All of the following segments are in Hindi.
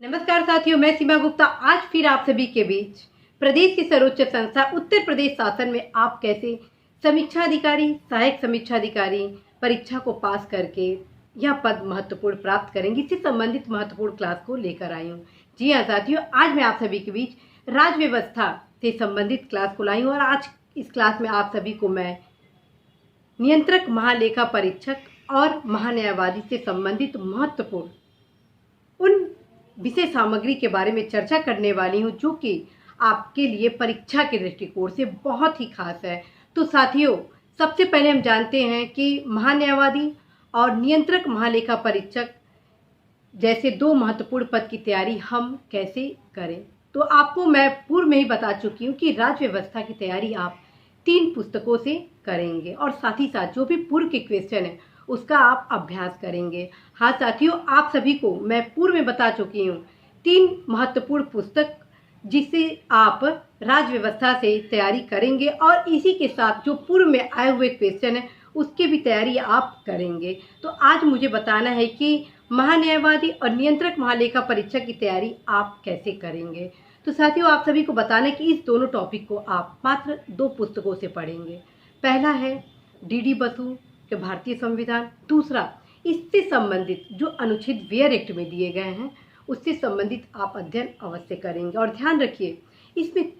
नमस्कार साथियों, मैं सीमा गुप्ता आज फिर आप सभी के बीच प्रदेश की सर्वोच्च संस्था उत्तर प्रदेश शासन में आप कैसे समीक्षा अधिकारी, सहायक समीक्षा अधिकारी परीक्षा को पास करके यह पद महत्वपूर्ण प्राप्त करेंगे, इससे संबंधित महत्वपूर्ण क्लास को लेकर आई हूँ। जी हाँ साथियों, आज मैं आप सभी के बीच राज्य व्यवस्था से संबंधित क्लास को लाई हूँ और आज इस क्लास में आप सभी को मैं नियंत्रक, महालेखा परीक्षक और महान्यायवादी से संबंधित महत्वपूर्ण उन विषय सामग्री के बारे में चर्चा करने वाली हूँ जो कि आपके लिए परीक्षा के दृष्टिकोण से बहुत ही खास है। तो साथियों, सबसे पहले हम जानते हैं कि महान्यायवादी और नियंत्रक महालेखा परीक्षक जैसे दो महत्वपूर्ण पद की तैयारी हम कैसे करें। तो आपको मैं पूर्व में ही बता चुकी हूँ कि राज्य व्यवस्था की तैयारी आप 3 पुस्तकों से करेंगे और साथ ही साथ जो भी पूर्व के क्वेश्चन है उसका आप अभ्यास करेंगे। हाँ साथियों, आप सभी को मैं पूर्व में बता चुकी हूँ 3 महत्वपूर्ण पुस्तक जिससे आप राज्य व्यवस्था से तैयारी करेंगे और इसी के साथ जो पूर्व में आए हुए क्वेश्चन है उसकी भी तैयारी आप करेंगे। तो आज मुझे बताना है कि महान्यायवादी और नियंत्रक महालेखा परीक्षा की तैयारी आप कैसे करेंगे। तो साथियों, आप सभी को बताना है कि इस दोनों टॉपिक को आप मात्र 2 पुस्तकों से पढ़ेंगे। पहला है डी बसु के भारतीय संविधान, दूसरा इससे संबंधित जो अनुच्छेद वेयर एक्ट में दिए गए हैं उससे संबंधित आप अध्ययन अवश्य करेंगे। और ध्यान रखिए, इसमें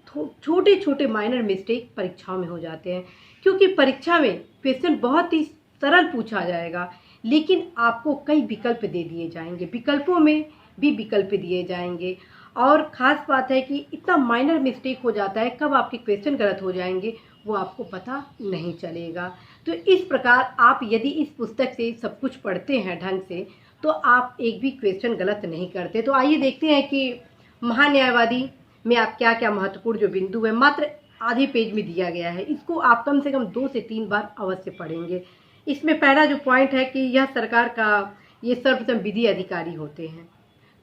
छोटे छोटे माइनर मिस्टेक परीक्षाओं में हो जाते हैं क्योंकि परीक्षा में क्वेश्चन बहुत ही सरल पूछा जाएगा लेकिन आपको कई विकल्प दे दिए जाएंगे, विकल्पों में भी विकल्प दिए जाएंगे और ख़ास बात है कि इतना माइनर मिस्टेक हो जाता है, कब आपके क्वेश्चन गलत हो जाएंगे वो आपको पता नहीं चलेगा। तो इस प्रकार आप यदि इस पुस्तक से सब कुछ पढ़ते हैं ढंग से तो आप एक भी क्वेश्चन गलत नहीं करते। तो आइए देखते हैं कि महान्यायवादी में आप क्या क्या महत्वपूर्ण जो बिंदु है मात्र आधे पेज में दिया गया है, इसको आप कम से कम 2 से 3 बार अवश्य पढ़ेंगे। इसमें पहला जो पॉइंट है कि यह सरकार का ये सर्वप्रथम विधि अधिकारी होते हैं,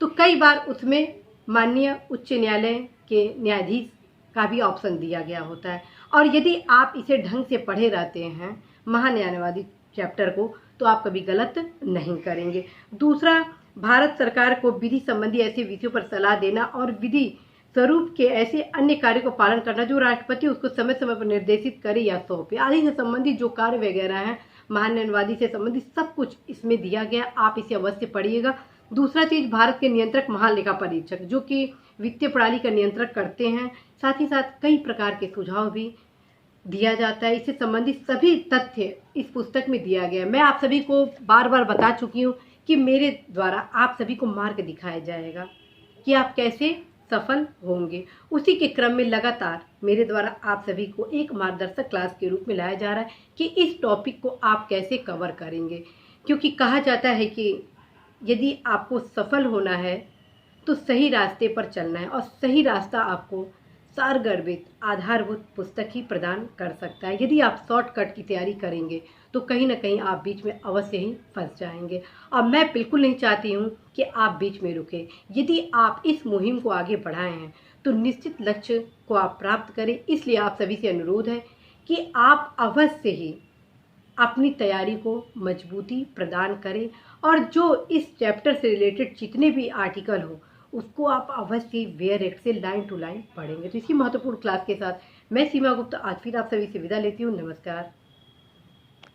तो कई बार उसमें माननीय उच्च न्यायालय के न्यायाधीश का भी ऑप्शन दिया गया होता है और यदि आप इसे ढंग से पढ़े रहते हैं महान्यायवादी चैप्टर को तो आप कभी गलत नहीं करेंगे। दूसरा, भारत सरकार को विधि संबंधी ऐसे विषयों पर सलाह देना और विधि स्वरूप के ऐसे अन्य कार्यों को पालन करना जो राष्ट्रपति उसको समय समय पर निर्देशित करे या सौंपे आदि से संबंधित जो कार्य वगैरह हैं महान्यायवादी से संबंधित सब कुछ इसमें दिया गया, आप इसे अवश्य पढ़िएगा। दूसरा चीज़, भारत के नियंत्रक महालेखा परीक्षक जो कि वित्तीय प्रणाली का नियंत्रण करते हैं, साथ ही साथ कई प्रकार के सुझाव भी दिया जाता है। इससे संबंधित सभी तथ्य इस पुस्तक में दिया गया है। मैं आप सभी को बार बार बता चुकी हूँ कि मेरे द्वारा आप सभी को मार्ग दिखाया जाएगा कि आप कैसे सफल होंगे। उसी के क्रम में लगातार मेरे द्वारा आप सभी को एक मार्गदर्शक क्लास के रूप में लाया जा रहा है कि इस टॉपिक को आप कैसे कवर करेंगे, क्योंकि कहा जाता है कि यदि आपको सफल होना है तो सही रास्ते पर चलना है और सही रास्ता आपको सारगर्भित आधारभूत पुस्तक ही प्रदान कर सकता है। यदि आप शॉर्टकट की तैयारी करेंगे तो कहीं ना कहीं आप बीच में अवश्य ही फंस जाएंगे और मैं बिल्कुल नहीं चाहती हूँ कि आप बीच में रुके। यदि आप इस मुहिम को आगे बढ़ाए हैं तो निश्चित लक्ष्य को आप प्राप्त करें। इसलिए आप सभी से अनुरोध है कि आप अवश्य ही अपनी तैयारी को मजबूती प्रदान करें और जो इस चैप्टर से रिलेटेड जितने भी आर्टिकल हो उसको आप अवश्य वेयर एक्ट से लाइन टू लाइन पढ़ेंगे। तो इसी महत्वपूर्ण क्लास के साथ मैं सीमा गुप्ता आज फिर आप सभी से विदा लेती हूँ। नमस्कार।